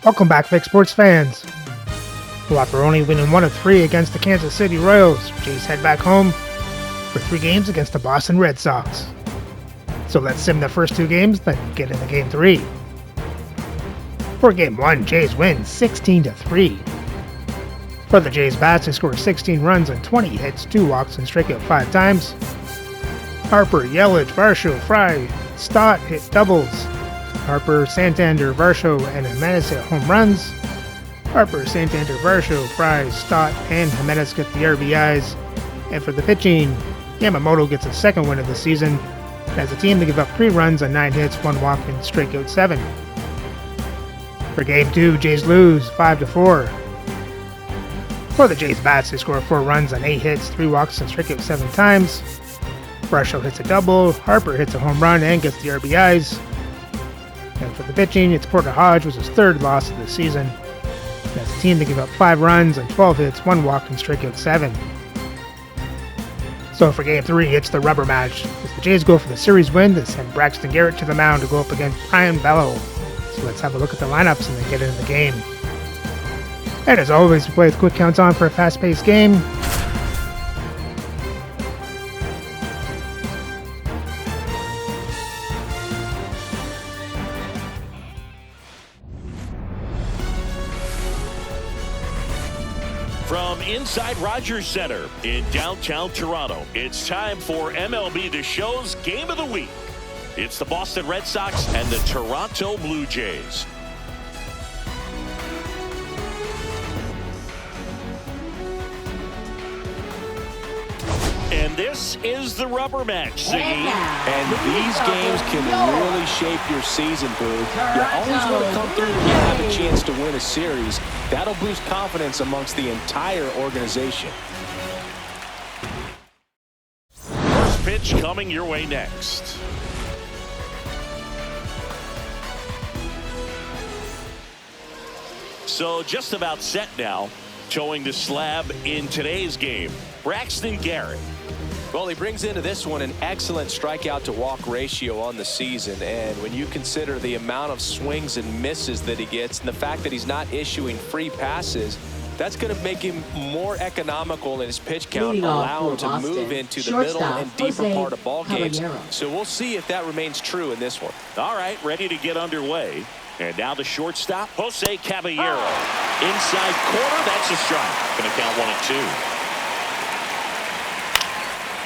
Welcome back, big sports fans. Well, after only winning 1 of 3 against the Kansas City Royals, Jays head back home for 3 games against the Boston Red Sox. So let's sim the first 2 games, then get into Game 3. For Game 1, Jays win 16-3. For the Jays bats, they score 16 runs and 20 hits, 2 walks, and strike out 5 times. Harper, Yelich, Varsho, Fry, Stott hit doubles. Harper, Santander, Varsho, and Jimenez hit home runs. Harper, Santander, Varsho, Fry, Stott, and Jimenez get the RBIs. And for the pitching, Yamamoto gets a second win of the season. As a team, they give up 3 runs and 9 hits, 1 walk, and strike out 7. For Game 2, Jays lose 5-4. For the Jays bats, they score 4 runs and 8 hits, 3 walks, and strike out 7 times. Varsho hits a double, Harper hits a home run and gets the RBIs. And for the pitching, it's Porter Hodge, was his 3rd loss of the season. As a team, they give up 5 runs and 12 hits, 1 walk, and strike out 7. So for Game 3, it's the rubber match. As the Jays go for the series win, they send Braxton Garrett to the mound to go up against Brian Bello. So let's have a look at the lineups and then get into the game. And as always, we play with quick counts on for a fast-paced game. From inside Rogers Center in downtown Toronto, it's time for MLB The Show's Game of the Week. It's the Boston Red Sox and the Toronto Blue Jays. And this is the rubber match, Ziggy. And these games can really shape your season, Boo. You always want to come through when you have a chance to win a series. That'll boost confidence amongst the entire organization. First pitch coming your way next. So just about set now, towing the slab in today's game. Braxton Garrett. Well, he brings into this one an excellent strikeout to walk ratio on the season. And when you consider the amount of swings and misses that he gets and the fact that he's not issuing free passes, that's going to make him more economical in his pitch count, allow him to move into the middle and deeper part of ball games. So we'll see if that remains true in this one. All right, ready to get underway. And now the shortstop, Jose Caballero. Inside corner, that's a strike. Going to count 1-2.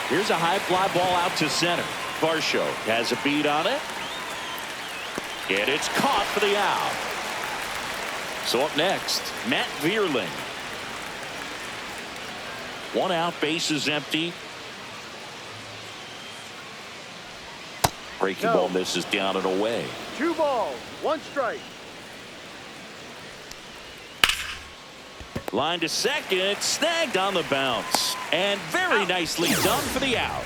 Here's a high fly ball out to center. Varsho has a beat on it. And it's caught for the out. So up next, Matt Vierling. 1 out, bases empty. Breaking ball misses down and away. 2 balls, 1 strike. Line to second, snagged on the bounce. And very nicely done for the out.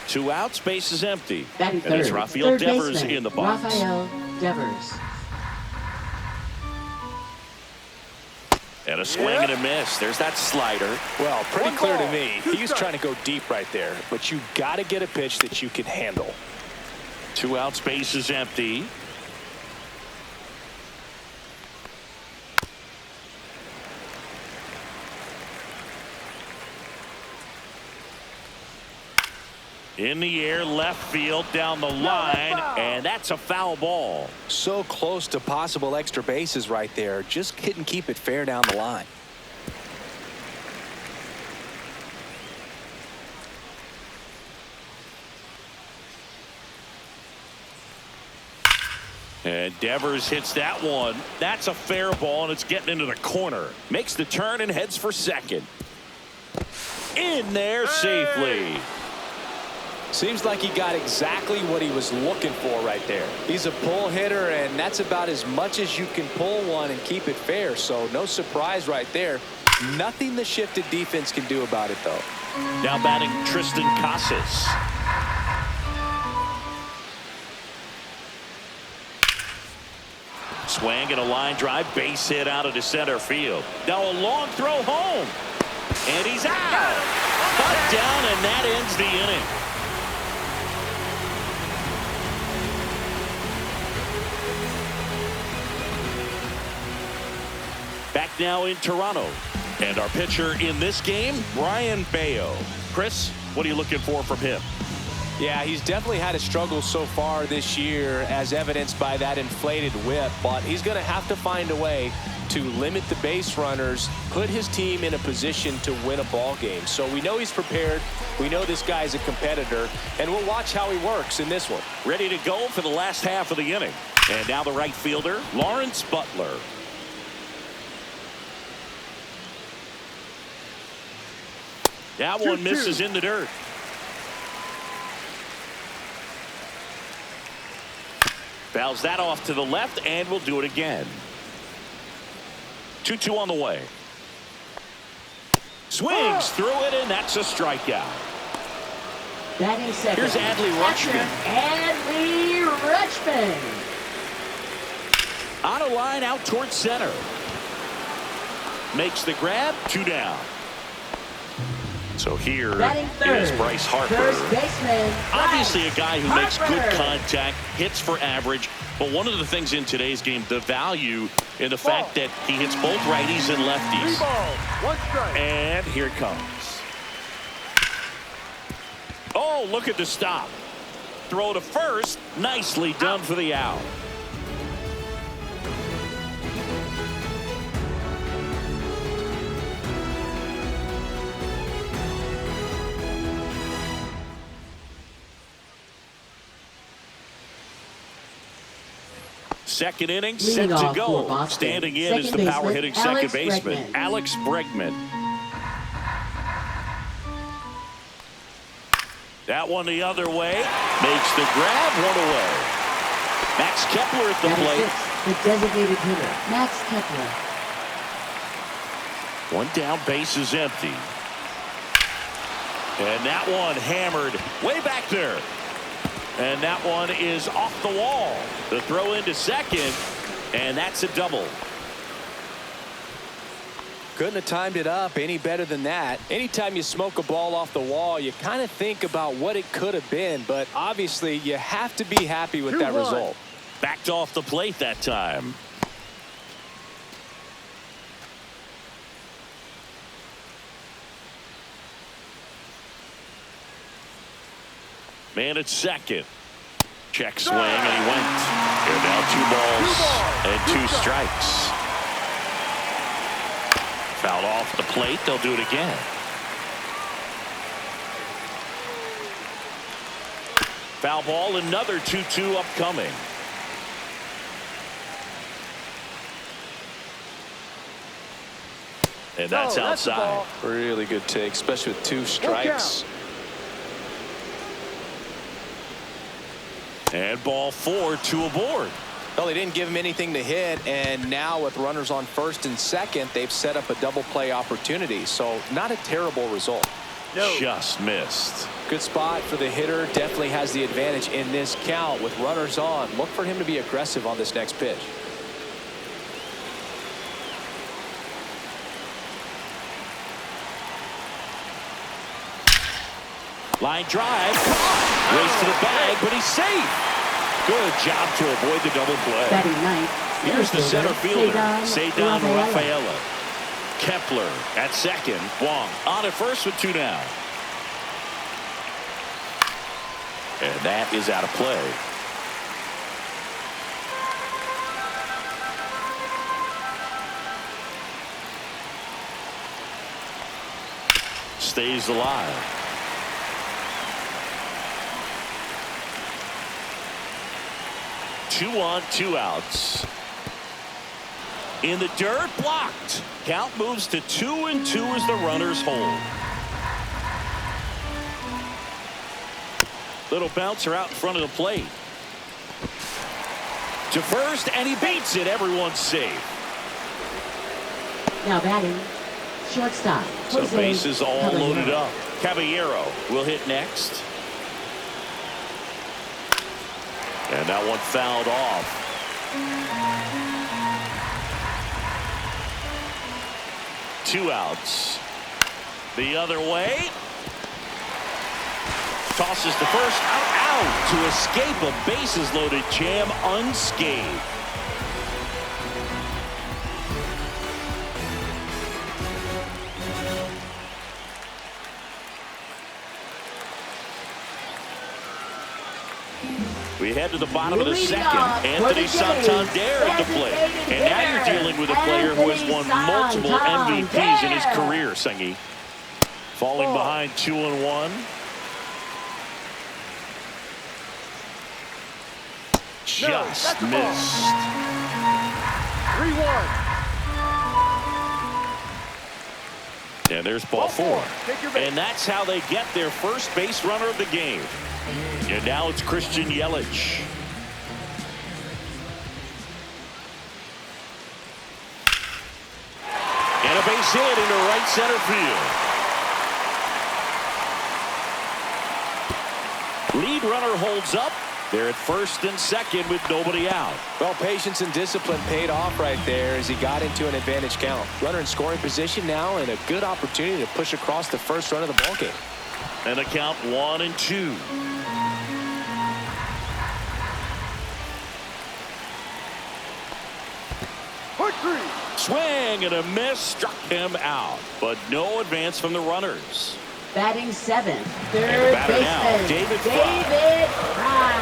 2 outs, bases empty. And it's Rafael Devers in the box. Rafael Devers. And a swing and a miss. There's that slider. Well, pretty clear to me. He was trying to go deep right there. But you got to get a pitch that you can handle. 2 outs, bases empty. In the air, left field, down the line, and that's a foul ball. So close to possible extra bases right there. Just couldn't keep it fair down the line. And Devers hits that one. That's a fair ball, and it's getting into the corner. Makes the turn and heads for second. In there safely. Seems like he got exactly what he was looking for right there. He's a pull hitter, and that's about as much as you can pull one and keep it fair. So no surprise right there. Nothing the shifted defense can do about it, though. Now batting Tristan Casas. Swing and a line drive, base hit out of the center field. Now a long throw home. And he's out. Cut down, and that ends the inning. now in Toronto. And our pitcher in this game, Brian Bayo. Chris, what are you looking for from him? Yeah, he's definitely had a struggle so far this year, as evidenced by that inflated whip, but he's going to have to find a way to limit the base runners, put his team in a position to win a ball game. So we know he's prepared. We know this guy's a competitor, and we'll watch how he works in this one. Ready to go for the last half of the inning. And now the right fielder, Lawrence Butler. That one misses in the dirt. Fouls that off to the left, and we'll do it again. 2-2 on the way. Swings through it, and that's a strikeout. Batting second. Here's Adley Rutschman. Adley Rutschman. On a line out towards center. Makes the grab, 2 down. So here is Bryce Harper. First baseman. Obviously a guy who makes good Harper. contact, hits for average. But one of the things in today's game, the value in the fact that he hits both righties and lefties. 3 balls, 1 strike. And here it comes. Oh, look at the stop. Throw to first. Nicely done for the out. Second inning, set Leading to off for go. Boston. Standing in Second is the power baseman, hitting second Alex baseman, Bregman. Alex Bregman. That one the other way. Makes the grab, 1 away. Max Kepler at the plate. The designated hitter, Max Kepler. 1 down, base is empty. And that one hammered way back there. And that one is off the wall. The throw into second, and that's a double. Couldn't have timed it up any better than that. Anytime you smoke a ball off the wall, you kind of think about what it could have been, but obviously you have to be happy with that 2-1. result. Backed off the plate that time. Man at second. Check swing, and he went. And now 2 balls and 2 strikes. Fouled off the plate. They'll do it again. Foul ball, another 2-2 upcoming. And that's No, that's the outside. ball. Really good take, especially with 2 strikes. And ball 4, 2 aboard. Well, they didn't give him anything to hit, and now with runners on first and second, they've set up a double play opportunity. So not a terrible result. No. Just missed. Good spot for the hitter. Definitely has the advantage in this count with runners on. Look for him to be aggressive on this next pitch. Line drive. Race to the bag, but he's safe. Good job to avoid the double play. Batting ninth. Here's the center fielder, Cedar Cedar Rafaela. Kepler at second. Wong on at first with 2 down. And that is out of play. Stays alive. Two on, 2 outs. In the dirt, blocked. Count moves to 2-2 as the runners hold. Little bouncer out in front of the plate. To first, and he beats it. Everyone's safe. Now batting, shortstop. So Jose bases all Caballero. loaded up. Caballero will hit next. And that one fouled off. Two outs. The other way. Tosses the first out to escape a bases loaded jam unscathed. We head to the bottom of the Leading second. off Anthony for the Jays, Santander at the plate. And now you're dealing with a player who has won multiple MVPs in his career, Sengi. Falling behind 2-1. Just missed. 3-1. And there's ball 4. Take your base. And that's how they get their first base runner of the game. And now it's Christian Yelich. And a base hit into right center field. Lead runner holds up. They're at first and second with nobody out. Well, patience and discipline paid off right there as he got into an advantage count. Runner in scoring position now and a good opportunity to push across the first run of the ballgame. And a count 1-2. Put 3. Swing and a miss, struck him out. But no advance from the runners. Batting 7th, And third the batter now, baseman, David Fry. David Fry.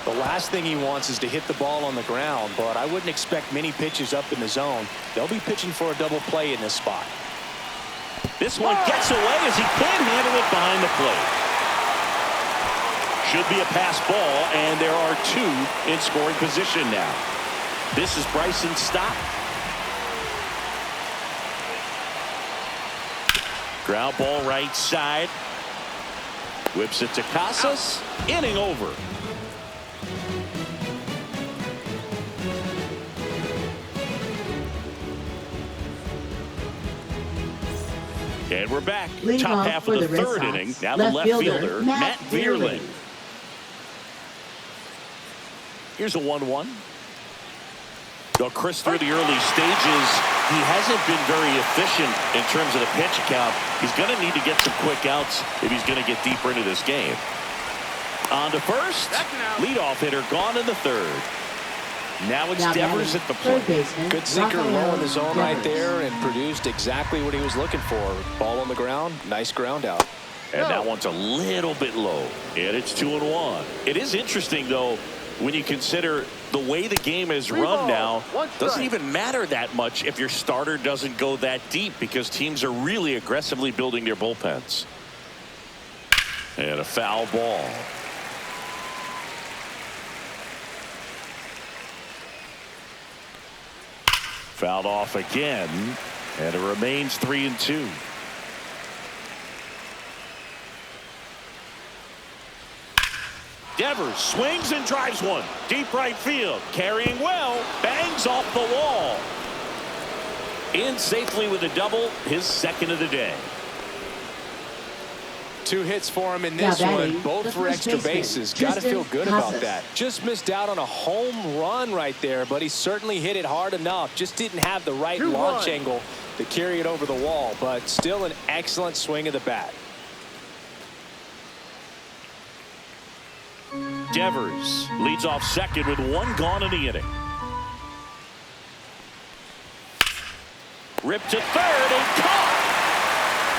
The last thing he wants is to hit the ball on the ground, but I wouldn't expect many pitches up in the zone. They'll be pitching for a double play in this spot. This one gets away as he can't handle it behind the plate. Should be a pass ball, and there are 2 in scoring position now. This is Bryson's stop. Ground ball right side. Whips it to Casas. Inning over. And we're back. Leading Top off half for of the the Red third Sox, inning. Now the left left fielder, fielder, Matt Matt Vierling. Vierling. Here's a 1-1. Though Chris, through the early stages, he hasn't been very efficient in terms of the pitch count. He's going to need to get some quick outs if he's going to get deeper into this game. On to first. Leadoff hitter gone in the third. Now it's Devers at the third plate. baseman, Good sinker Rafael low in the zone right Devers. there and produced exactly what he was looking for. Ball on the ground, nice ground out. And that one's a little bit low. And it's 2-1. It is interesting, though, when you consider the way the game is run now. Doesn't even matter that much if your starter doesn't go that deep, because teams are really aggressively building their bullpens. And a foul ball. Fouled off again, and it remains 3-2. Devers swings and drives one. Deep right field. Carrying well. Bangs off the wall. In safely with a double. His second of the day. 2 hits for him in this one, both for extra bases. Got to feel good about that. Just missed out on a home run right there, but he certainly hit it hard enough. Just didn't have the right launch angle to carry it over the wall, but still an excellent swing of the bat. Devers leads off second with 1 gone in the inning. Ripped to third and caught.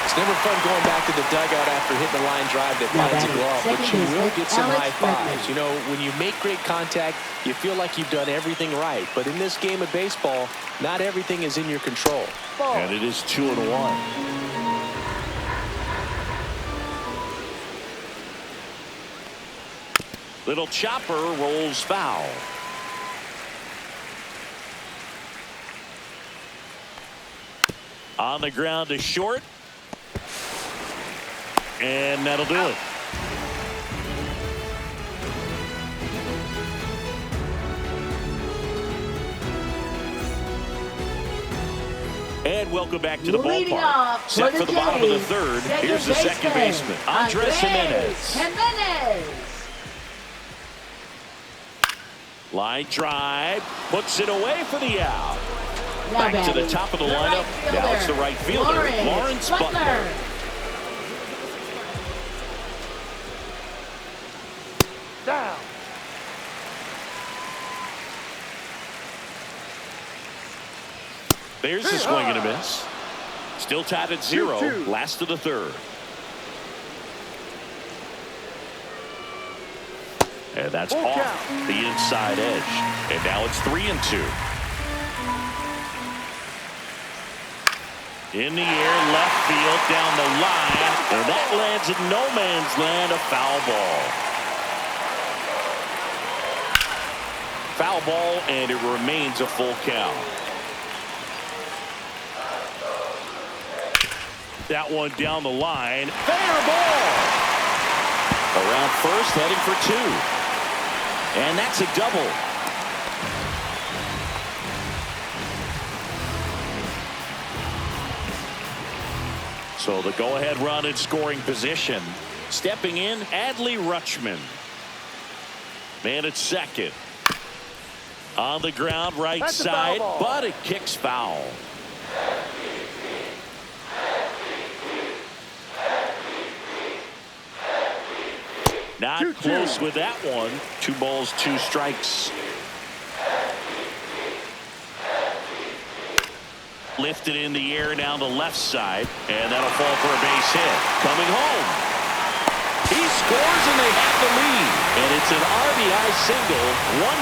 It's never fun going back to the dugout after hitting a line drive that finds a glove, but you will get some high fives. You know, when you make great contact, you feel like you've done everything right. But in this game of baseball, not everything is in your control. And it is 2-1. Little chopper rolls foul. On the ground to short. And that'll do it. And welcome back to the ballpark. Set for the bottom of the third. Here's the second baseman, Andres Jimenez. Line drive, puts it away for the out. Back to the top of the lineup. Now it's the right fielder, Lawrence Butler. Down. There's a swing and a miss. Still tied at 0. 2-2. Last of the third. And that's Full off count. the inside edge. And now it's 3-2. In the air, left field, down the line. And that lands in no man's land, a foul ball. Foul ball, and it remains a full count. That one down the line. Fair ball. Around first, heading for 2. And that's a double. So the go-ahead run in scoring position. Stepping in, Adley Rutschman. Man at second. On the ground, right That's a side, foul ball. but it kicks foul. Not 2-2. close with that one. 2 balls, 2 strikes. Lifted in the air down the left side, and that'll fall for a base hit. Coming home. He scores, and they have the lead. And it's an RBI single,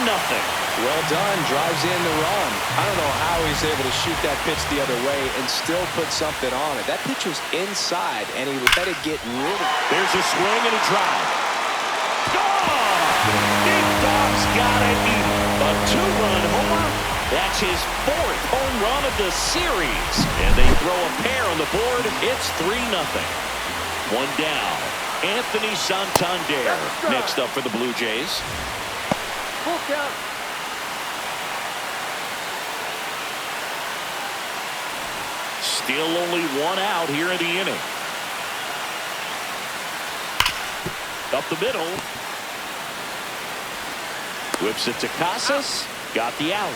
1-0. Well done. Drives in the run. I don't know how he's able to shoot that pitch the other way and still put something on it. That pitch was inside, and he let it get rid of it. There's a swing and a drive. Gone! Big Dog's got it. A 2-run homer. That's his 4th home run of the series. And they throw a pair on the board. It's 3-0. One down. Anthony Santander next up for the Blue Jays. Full count. Still only 1 out here in the inning. Up the middle. Whips it to Casas. Got the out.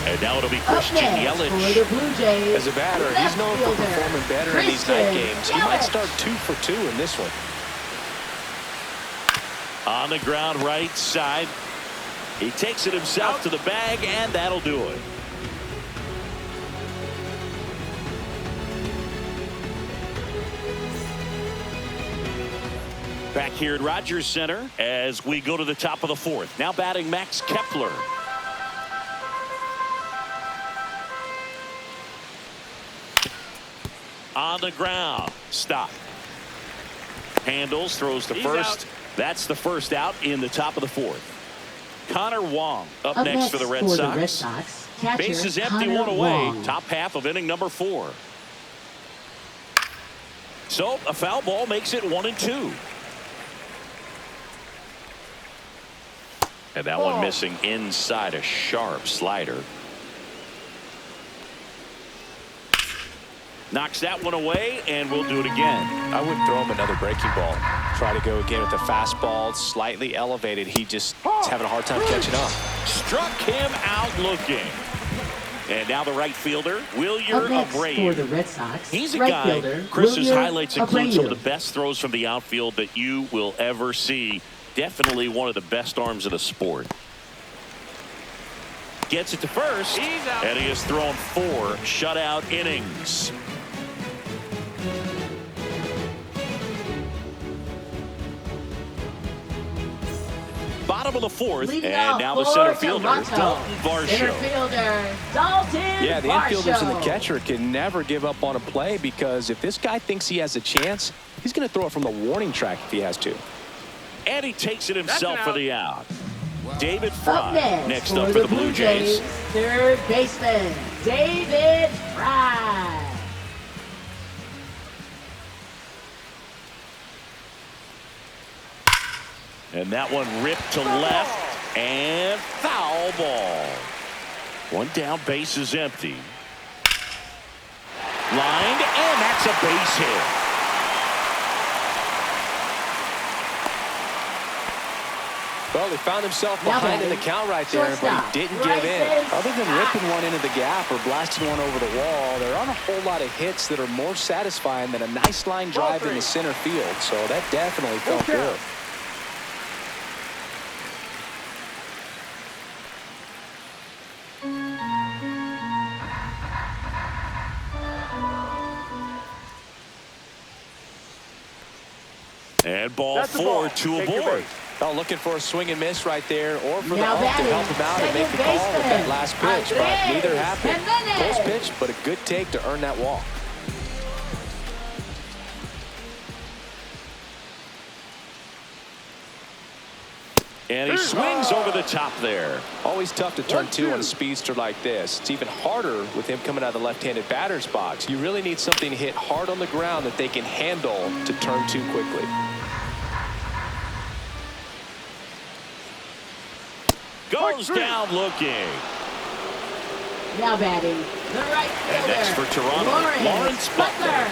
And now it'll be Up Christian next for the Yelich. Blue Jays. As a batter, he's known for left fielder, performing better in these night Christian games. He might Yelich. start 2 for 2 in this one. On the ground, right side. He takes it himself to the bag, and that'll do it. Back here at Rogers Center as we go to the top of the 4th. Now batting Max Kepler. On the ground. Stop. Handles, throws to first. That's the first out in the top of the 4th. Connor Wong up next for the Red Sox. Catcher, Base is empty, Connor 1 away. Wong. Top half of inning number 4. So a foul ball makes it 1-2. And that one missing inside, a sharp slider. Knocks that one away, and we'll do it again. I wouldn't throw him another breaking ball. Try to go again with the fastball, slightly elevated. He just is having a hard time catching up. Struck him out looking. And now the right fielder, Wilyer Up next for the Abreu. Red Sox, He's a right guy. fielder, Chris's Wilyer highlights include some of Abreu. the best throws from the outfield that you will ever see. Definitely one of the best arms of the sport. Gets it to first, and he has thrown 4 shutout innings. Bottom of the 4th, Leading and off now the for center fielder, Toronto, Dalton Center Varsho. fielder, Dalton Yeah, the infielders and the Varsho. catcher can never give up on a play because if this guy thinks he has a chance, he's going to throw it from the warning track if he has to. And he takes it himself for the out. David Up Fry next up for the Blue Jays. third baseman, David Fry. And that one ripped to left, and foul ball. One down, base is empty. Lined, and that's a base hit. Well, he found himself Now behind in the batting, count right there, but shortstop, he didn't give in. Bryson Other than Stott. ripping one into the gap or blasting one over the wall, there aren't a whole lot of hits that are more satisfying than a nice line drive in the center field. So that definitely felt good. And ball That's the 4, ball. 2 Take your aboard. base. Oh, looking for a swing and miss right there, or for the Now ump to batting, help him out and make the second call with that baseman, last pitch, but Andres neither happened. Jimenez. Close pitch, but a good take to earn that walk. And he swings over the top there. Always tough to turn two on a speedster like this. It's even harder with him coming out of the left-handed batter's box. You really need something hit hard on the ground that they can handle to turn two quickly. Goes down looking. Now batting, the right fielder. And next for Toronto, Lawrence Butler.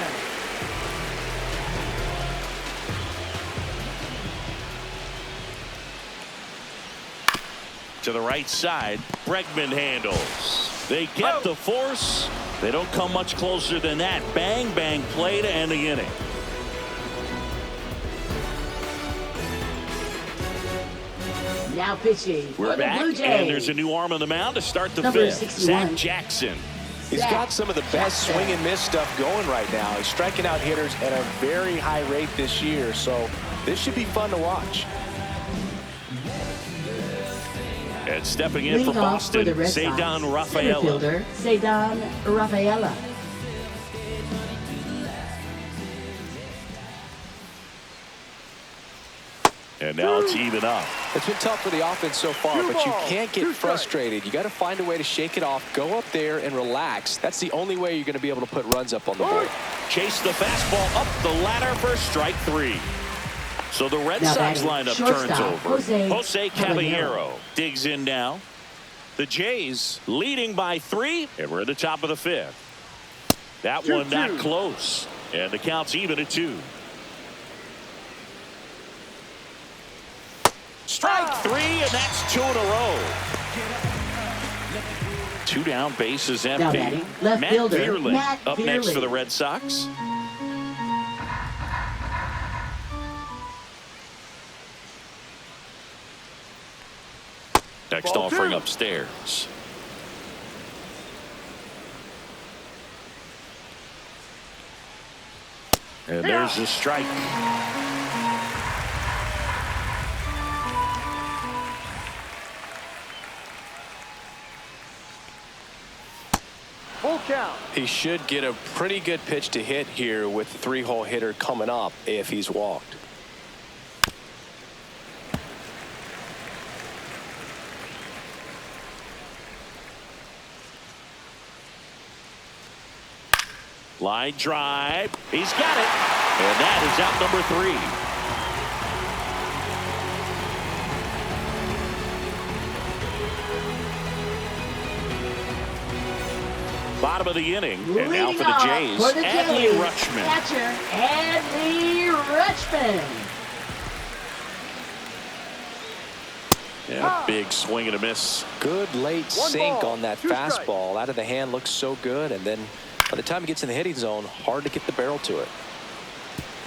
To the right side, Bregman handles. They get the force. They don't come much closer than that. Bang, bang play to end the inning. Now pitching We're for the back, Blue and Jays. there's a new arm on the mound to start the Number fifth. 61. Zach Jackson. He's got some of the best Jackson. swing and miss stuff going right now. He's striking out hitters at a very high rate this year, so this should be fun to watch. And stepping in Leading for off Boston, the Red Cedar Sox, Rafaela. center fielder, Cedar Rafaela. And now it's even up. It's been tough for the offense so far, but you can't get frustrated. You got to find a way to shake it off, go up there and relax. That's the only way you're going to be able to put runs up on the board. Chase the fastball up the ladder for strike 3. So the Red Now Sox batting, lineup shortstop, turns over. Jose Caballero digs in now. The Jays leading by 3, and we're at the top of the 5th. That one not close, and the count's even at 2. Strike 3, and that's 2 in a row. 2 down, bases empty. Now batting, left Matt fielder, Vierling Matt up next for Vierling. the Red Sox. Next Ball offering 2. upstairs. And there's the strike. Full count. He should get a pretty good pitch to hit here with the 3-hole hitter coming up if he's walked. Line drive. He's got it. And that is out number 3. Bottom of the inning. And now for the Jays, Adley Rutschman. Catcher, Adley Rutschman. Yeah, big swing and a miss. Good late One sink ball, on that 2 strikes. fastball. Out of the hand looks so good, and then by the time he gets in the hitting zone, hard to get the barrel to it.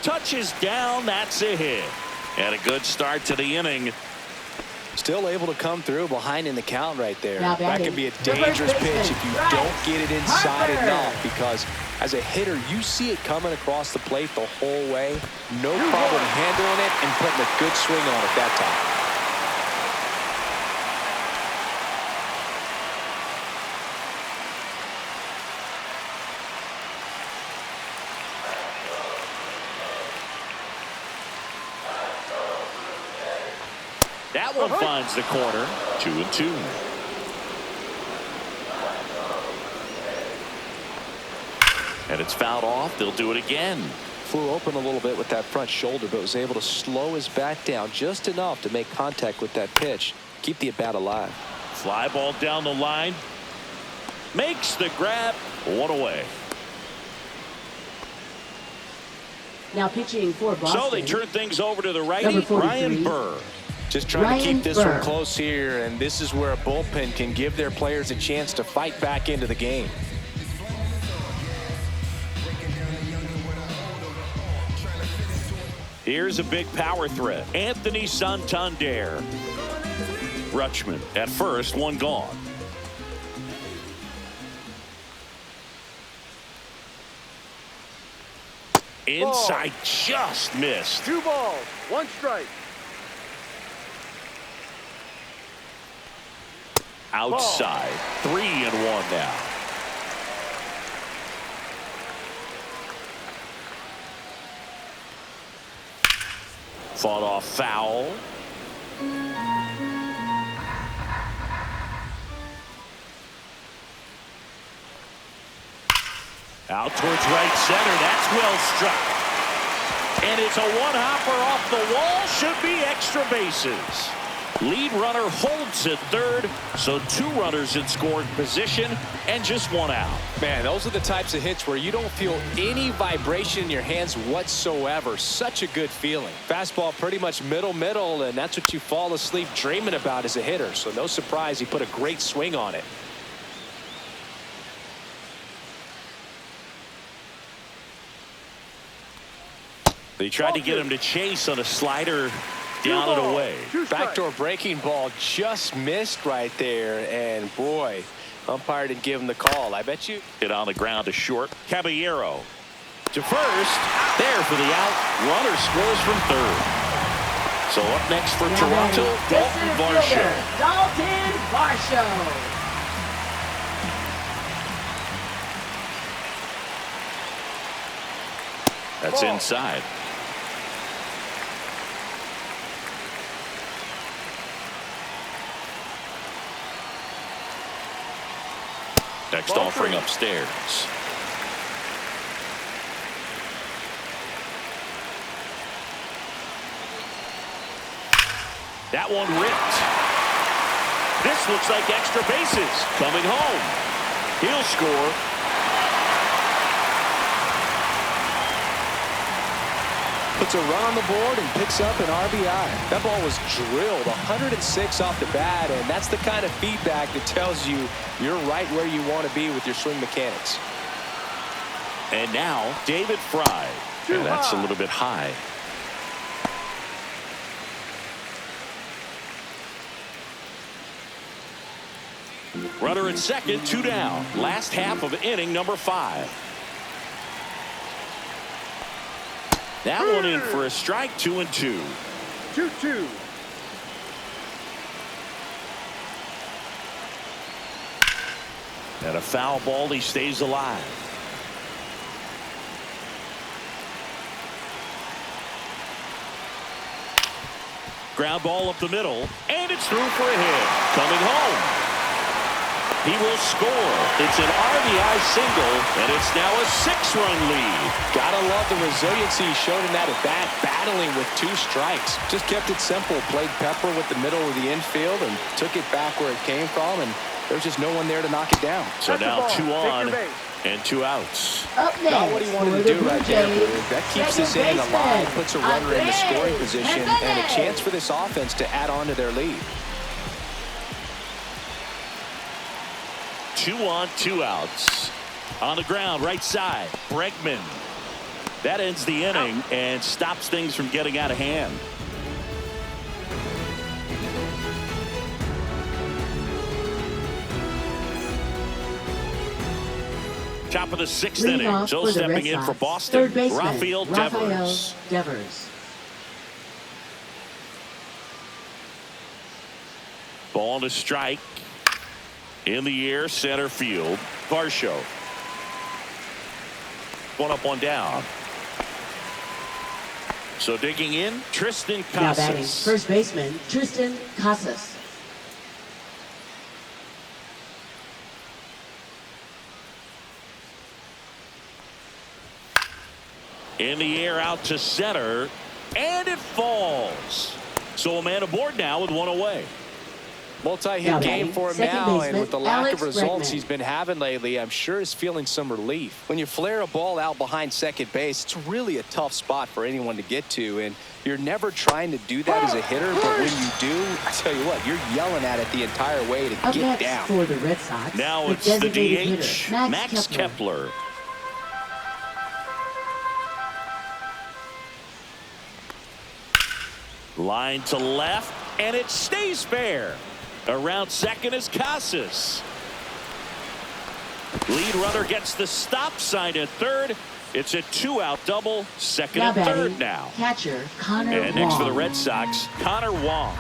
Touches down. That's a hit. And a good start to the inning. Still able to come through behind in the count right there. Now That batting, could be a the first dangerous pitch baseman, if you Bryce don't get it inside Harper. enough, because as a hitter, you see it coming across the plate the whole way. No problem handling it and putting a good swing on it that time. That one finds the corner. 2-2. And it's fouled off. They'll do it again. Flew open a little bit with that front shoulder, but was able to slow his bat down just enough to make contact with that pitch. Keep the at-bat alive. Fly ball down the line. Makes the grab. 1 away. Now pitching for Boston. So they turn things over to the righty, Number 43. Ryan Burr. Just trying to Ryan keep this Burr. one close here, and this is where a bullpen can give their players a chance to fight back into the game. Here's a big power threat. Anthony Santander. Rutschman at first, 1 gone. Inside, just missed. 2 balls, 1 strike. Outside, 3-1 now. Fought off foul. Out towards right center. That's well struck. And it's a one-hopper off the wall. Should be extra bases. Lead runner holds at third, so 2 runners in scoring position and just 1 out. Man, those are the types of hits where you don't feel any vibration in your hands whatsoever. Such a good feeling. Fastball pretty much middle, and that's what you fall asleep dreaming about as a hitter. So no surprise he put a great swing on it. They tried to get him to chase on a slider down and away. Backdoor breaking ball just missed right there, and boy, umpire didn't give him the call. I bet you. Hit on the ground to short. Caballero to first. There for the out. Runner scores from third. So up next for Toronto, Dalton Varsho. Dalton Varsho. That's inside. Next offering upstairs. That one ripped. This looks like extra bases. Coming home. He'll score. Puts a run on the board and picks up an RBI. That ball was drilled 106 off the bat, and that's the kind of feedback that tells you you're right where you want to be with your swing mechanics. And now David Fry. And that's a little bit high. Runner at second, 2 down. Last half of inning number 5. That one in for a strike, 2-2. 2-2. And a foul ball, he stays alive. Ground ball up the middle, and it's through for a hit. Coming home. He will score. It's an RBI single, and it's now a 6-run lead. Gotta love the resiliency he showed in that at bat, battling with 2 strikes. Just kept it simple, played pepper with the middle of the infield, and took it back where it came from, and there's just no one there to knock it down. So now 2 on and 2 outs. Up next, not what he wanted to do right there. That keeps this inning alive, puts a runner in the scoring position, and a chance for this offense to add on to their lead. 2 on, 2 outs. On the ground, right side, Bregman. That ends the inning and stops things from getting out of hand. Top of the 6th inning. So stepping in for Boston, Rafael Devers. Ball to strike. In the air, center field. Varsho. 1 up, 1 down. So digging in, Tristan Casas. Now batting first baseman Tristan Casas. In the air, out to center, and it falls. So a man aboard now with 1 away. Multi-hit game for him now, and with the lack of results Bregman he's been having lately, I'm sure he's feeling some relief. When you flare a ball out behind second base, it's really a tough spot for anyone to get to, and you're never trying to do that as a hitter, but when you do, I tell you what, you're yelling at it the entire way to Up get next down. for the Red Sox, Now the it's the designated DH, hitter, Max Kepler. Line to left, and it stays fair. Around second is Casas. Lead runner gets the stop sign at third. It's a 2-out double, second Now and batting, third now. catcher Connor And next for the Wong. Red Sox, Connor Wong.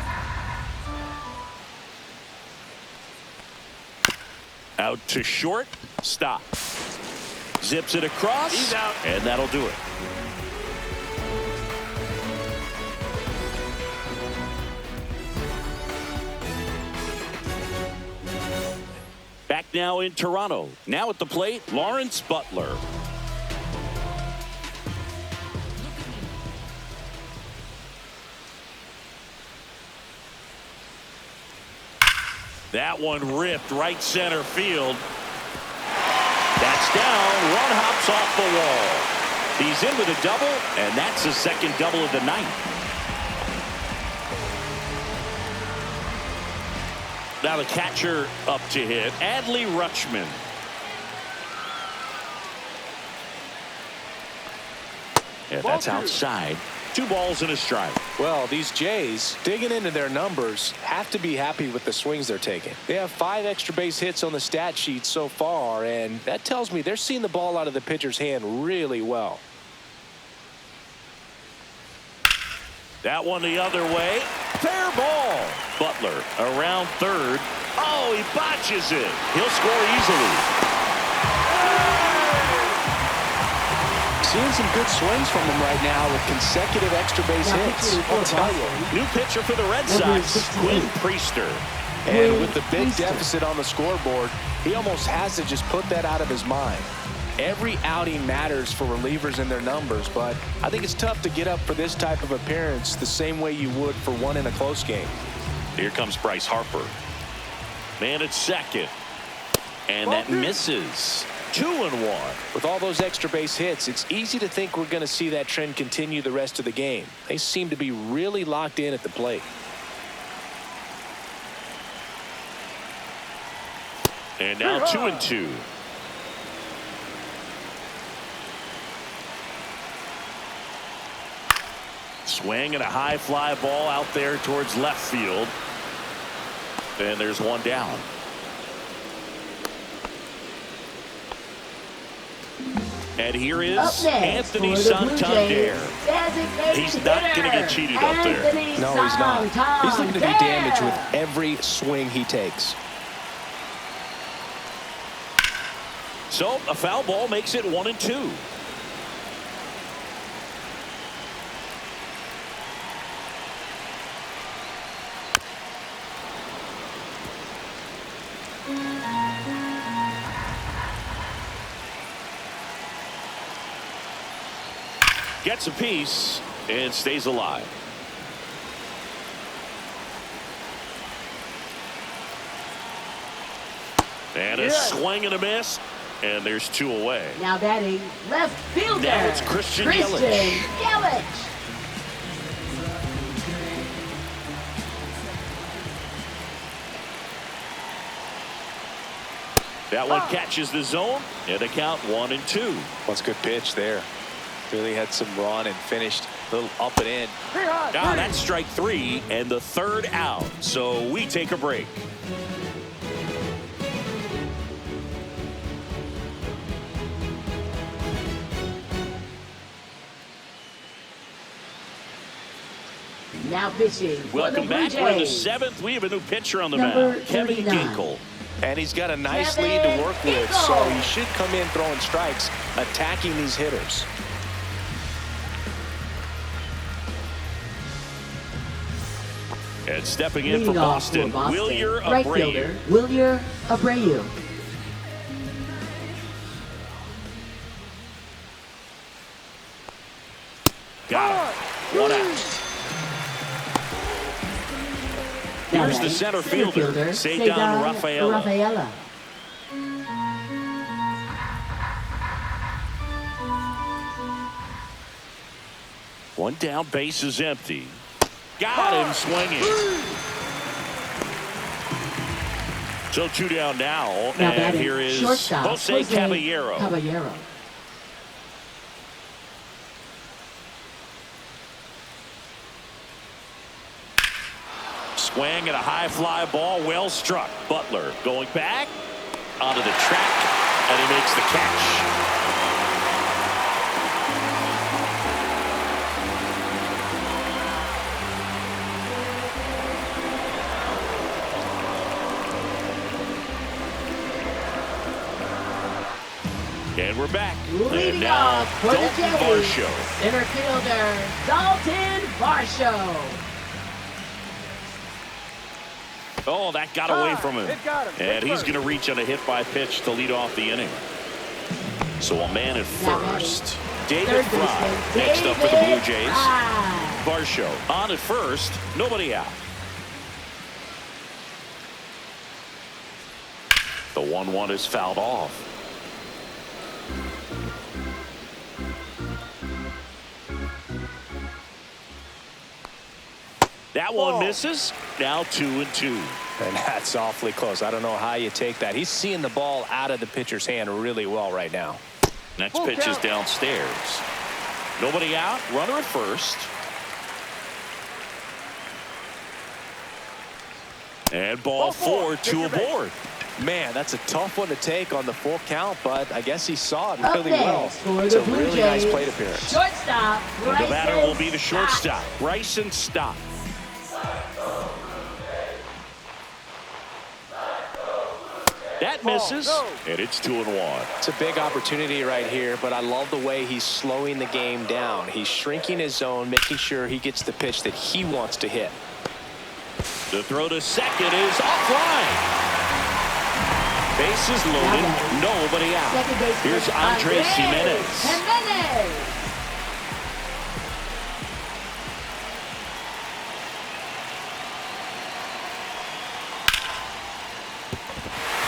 Out to short, stop. Zips it across, He's out. and that'll do it. Back now in Toronto. Now at the plate, Lawrence Butler. That one ripped right center field. That's down. Run hops off the wall. He's in with a double, and that's the second double of the night. Now the catcher up to hit, Adley Rutschman. Yeah, that's outside. 2 balls and a strike. Well, these Jays, digging into their numbers, have to be happy with the swings they're taking. They have 5 extra base hits on the stat sheet so far, and that tells me they're seeing the ball out of the pitcher's hand really well. That one the other way. Fair ball. Butler around third. Oh, he botches it. He'll score easily. Seeing some good swings from him right now with consecutive extra base Now hits. pitcher for I'll tell you. Boston. New pitcher for the Red Number Sox, 68. Quinn Priester. And with the big Priester. deficit on the scoreboard, he almost has to just put that out of his mind. Every outing matters for relievers and their numbers, but I think it's tough to get up for this type of appearance the same way you would for one in a close game. Here comes Bryce Harper. Man at second. And that misses. 2-1. With all those extra base hits, it's easy to think we're going to see that trend continue the rest of the game. They seem to be really locked in at the plate. And now 2-2. Swing and a high fly ball out there towards left field. And there's one down. And here is Up next Anthony for the Blue Santander. Jays, designated He's not going to get hitter, cheated up there. Anthony No, he's not. He's looking to do damage with Santander. every swing he takes. So a foul ball makes it 1-2. Gets a piece and stays alive. And a swing and a miss. And there's 2 away. Now batting left fielder. Now it's Christian Yelich. Yelich. That one catches the zone. And the count 1-2. What's a good pitch there. Really had some run and finished a little up and in. Now that's strike 3 and the 3rd out. So we take a break. Now pitching for Welcome the Blue back. We're in the Jays. 7th. We have a new pitcher on the Number mound. Kevin 39. Ginkel. And he's got a nice Kevin lead to work with, so Ginkel. he should come in throwing strikes, attacking these hitters. And stepping in for Leading off Boston, for Boston, Wilyer right Abreu. fielder Wilyer Abreu. Got it. 1 out. Now Here's the batting center fielder, Cedar Rafaela. Rafaela. One down, base is empty. Got him swinging. So 2 down now, Now and batting here is shortstop Jose Caballero. Caballero. Swing and a high fly ball, well struck. Butler going back onto the track, And he makes the catch. And we're back. Leading and now, off for the Dalton Jays, Varsho. center fielder, Dalton Varsho. Oh, that got away from him. It got him. And he's going to reach on a hit by pitch to lead off the inning. So a man at first. David Fry next up for the Blue Jays. Varsho on at first. Nobody out. The 1-1 is fouled off. That one misses. Now 2-2. And that's awfully close. I don't know how you take that. He's seeing the ball out of the pitcher's hand really well right now. Next pitch is downstairs. Nobody out. Runner at first. And ball 4, 2 aboard. Man, that's a tough one to take on the full count, but I guess he saw it really well. It's a really nice plate appearance. Shortstop, The batter will be the shortstop, Bryson Stott. That misses, and it's 2-1. It's a big opportunity right here, but I love the way he's slowing the game down. He's shrinking his zone, making sure he gets the pitch that he wants to hit. The throw to second is offline. Bases loaded, nobody out. Here's Andres Jimenez.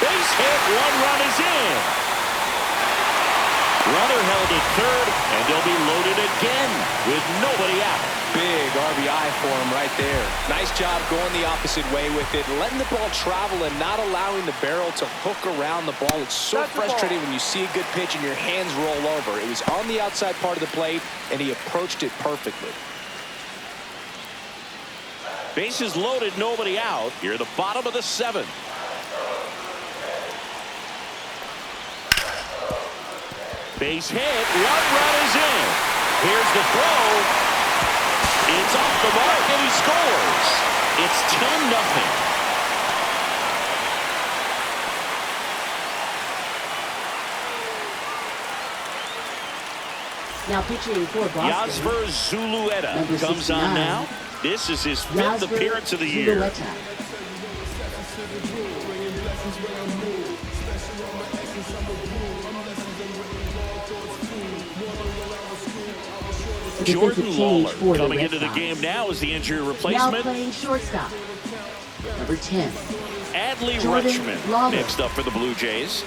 Base hit, 1 run is in. Runner held at third, and they'll be loaded again with nobody out. Big RBI for him right there. Nice job going the opposite way with it, letting the ball travel and not allowing the barrel to hook around the ball. It's so frustrating when you see a good pitch and your hands roll over. It was on the outside part of the plate, and he approached it perfectly. Bases loaded, nobody out. Here at the bottom of the 7th. Base hit, 1 run is in. Here's the throw. It's off the mark, and he scores. It's 10-0. Now pitching for Boston. Yasver Zulueta comes on now. This is his 5th appearance of the year. Jordan Lawler coming into the game now as the injury replacement. Now playing shortstop, number 10. Adley Jordan Rutschman Lawler. next up for the Blue Jays.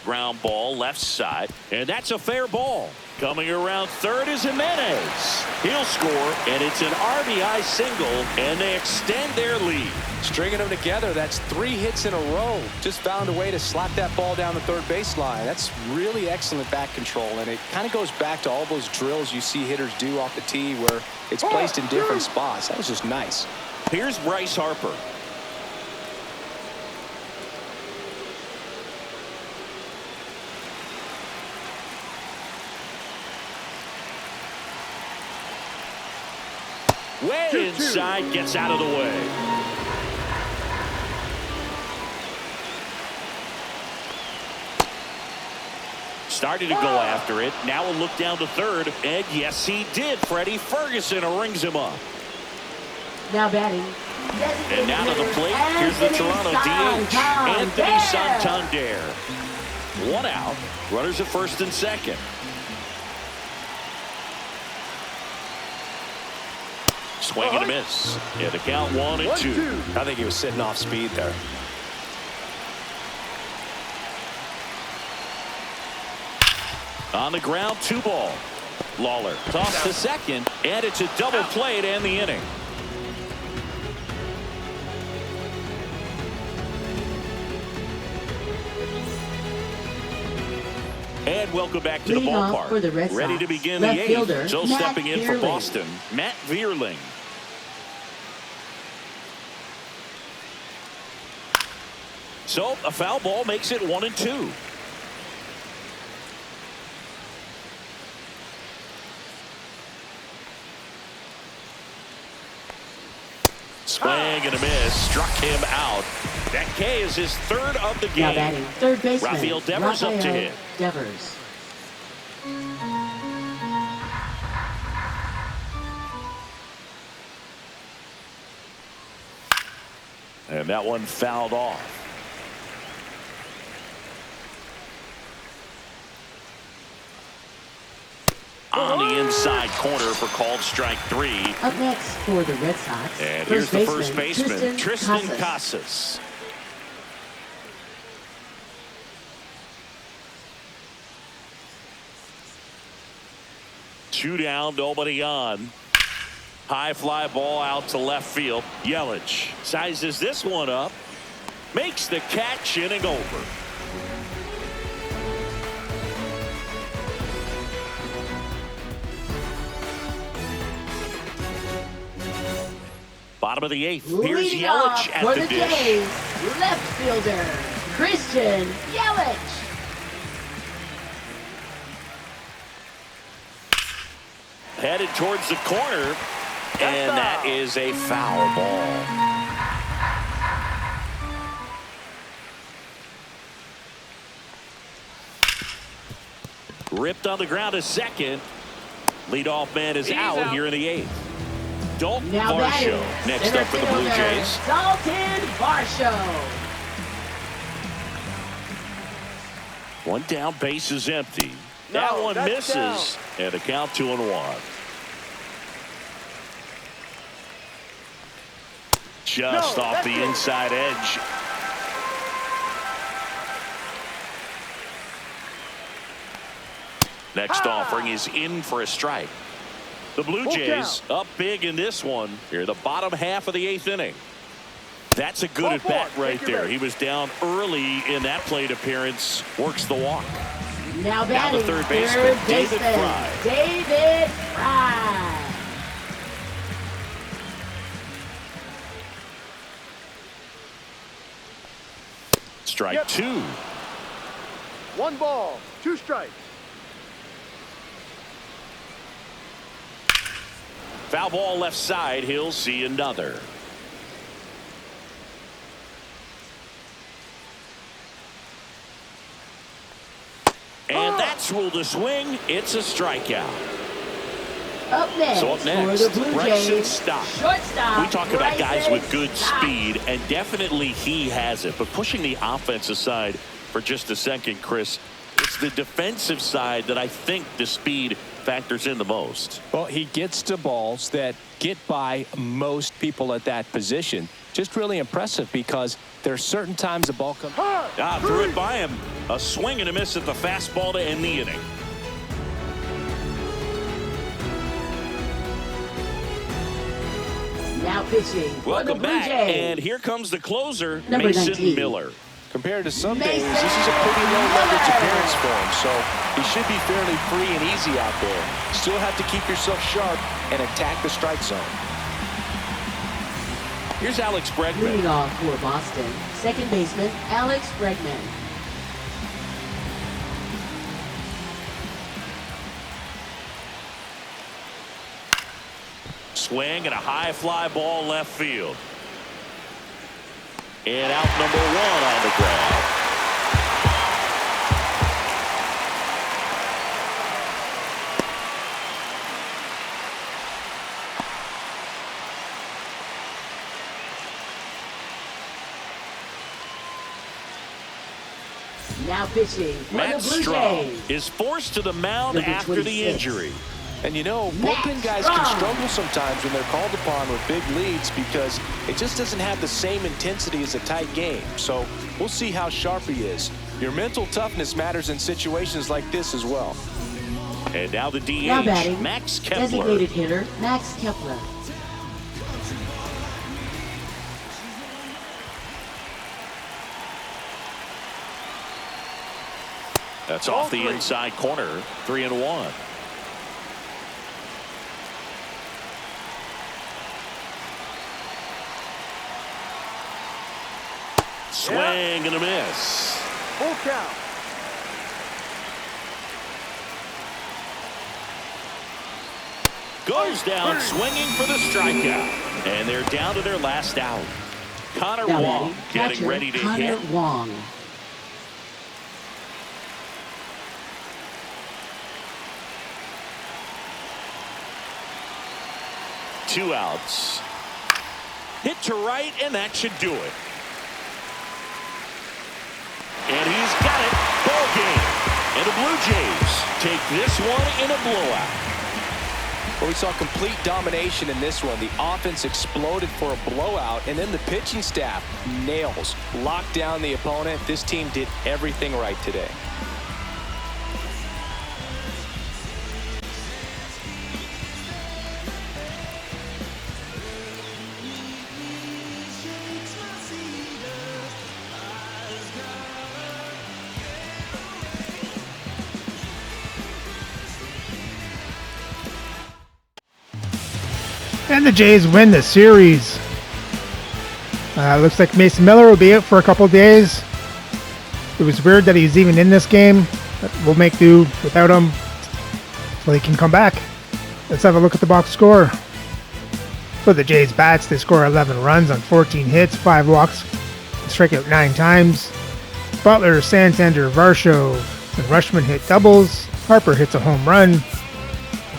Ground ball left side, and that's a fair ball. Coming around third is Jimenez. He'll score, and it's an RBI single, and they extend their lead. Stringing them together, that's 3 hits in a row. Just found a way to slap that ball down the third baseline. That's really excellent bat control, and it kind of goes back to all those drills you see hitters do off the tee where it's placed in different spots. That was just nice. Here's Bryce Harper. Way inside, gets out of the way. Started to go after it. Now a look down to third. And yes, he did. Freddie Ferguson rings him up. Now batting. And now to the plate. Here's the Toronto DH, Anthony Santander. 1 out. Runners at first and second. Swing and a miss. Yeah, the count 1-2. I think he was sitting off speed there. On the ground, 2 ball. Lawler tossed to second, and it's a double play to end the inning. And welcome back to the ballpark. For the Red Sox, ready to begin the 8th. So stepping in for Boston, Matt Vierling. So a foul ball makes it 1-2. Swing and a miss. Struck him out. That K is his third of the Now game. batting third baseman. Rafael Devers up to hit. Devers. And that one fouled off. On the inside corner for called strike 3. Up next for the Red Sox. And here's the first baseman, Tristan Casas. Two down, nobody on. High fly ball out to left field. Yelich sizes this one up. Makes the catch, inning over. Bottom of the 8th. Here's Leading Yelich off at for the the dish. Jays, left fielder Christian Yelich. Headed towards the corner, and that is a foul ball. Ripped on the ground to second. Leadoff man is out here in the 8th. Dalton Now batting, Varsho next center up for the Blue fielder, Jays. Dalton Varsho. One down, base is empty. That one misses, down. and a count 2-1. Just off the inside edge. Next offering is in for a strike. The Blue Jays up big in this one here, the bottom half of the 8th inning. That's a good at bat right there. He was down early in that plate appearance. Works the walk. Now batting, the third baseman, David Fry. David Fry. Strike 2. 1 ball, 2 strikes. Foul ball left side. He'll see another. And that's ruled a swing. It's a strikeout. Up next, So up next, for the Blue Bryson Jays, Stott. shortstop. We talk about guys Bryson with good Stott. speed, and definitely he has it. But pushing the offense aside for just a second, Chris, it's the defensive side that I think the speed factors in the most. Well, he gets to balls that get by most people at that position. Just really impressive because there are certain times the ball comes. Threw it by him. A swing and a miss at the fastball to end the inning. Now pitching for the Welcome Blue back, Jays. and here comes the closer, Number Mason 19. Miller. Compared to some Mason days, this is a pretty low leverage Miller. appearance for him, so he should be fairly free and easy out there. Still have to keep yourself sharp and attack the strike zone. Here's Alex Bregman. Leading off for Boston, second baseman Alex Bregman. Swing and a high fly ball left field. And out number 1 on the ground. Now pitching for Matt the Blue Strahm Jays. is forced to the mound Number after the 26. injury. And you know, Matt bullpen guys can Strahm. struggle sometimes when they're called upon with big leads because it just doesn't have the same intensity as a tight game. So we'll see how sharp he is. Your mental toughness matters in situations like this as well. And now the Now DH, batting, Max Kepler. designated hitter Max Kepler. That's off the inside corner, 3-1. Swing and a miss. Full count. Goes down swinging for the strikeout. And they're down to their last out. Connor Now Wong batting, getting catcher, ready to Connor hit. Wong. Two outs. Hit to right, and that should do it. And he's got it. Ball game. And the Blue Jays take this one in a blowout. Well, we saw complete domination in this one. The offense exploded for a blowout, and then the pitching staff nails, locked down the opponent. This team did everything right today. And the Jays win the series. Looks like Mason Miller will be out for a couple days. It was weird that he's even in this game. But we'll make do without him until he can come back. Let's have a look at the box score. For the Jays bats, they score 11 runs on 14 hits, 5 walks, and strike out 9 times. Butler, Santander, Varsho, and Rushman hit doubles. Harper hits a home run.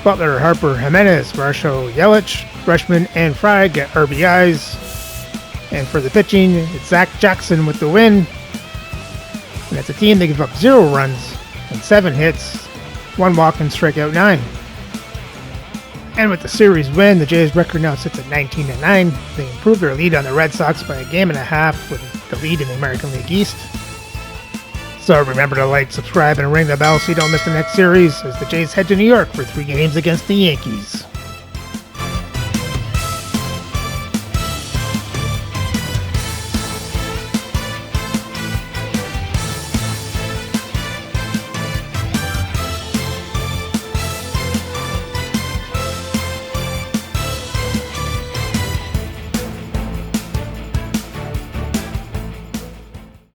Butler, Harper, Jimenez, Varsho, Yelich, Rushman, and Fry get RBIs. And for the pitching, it's Zach Jackson with the win. And as a team, they give up 0 runs and 7 hits, 1 walk, and strike out 9. And with the series win, the Jays' record now sits at 19-9. They improved their lead on the Red Sox by a game and a half with the lead in the American League East. So remember to like, subscribe, and ring the bell so you don't miss the next series as the Jays head to New York for 3 games against the Yankees.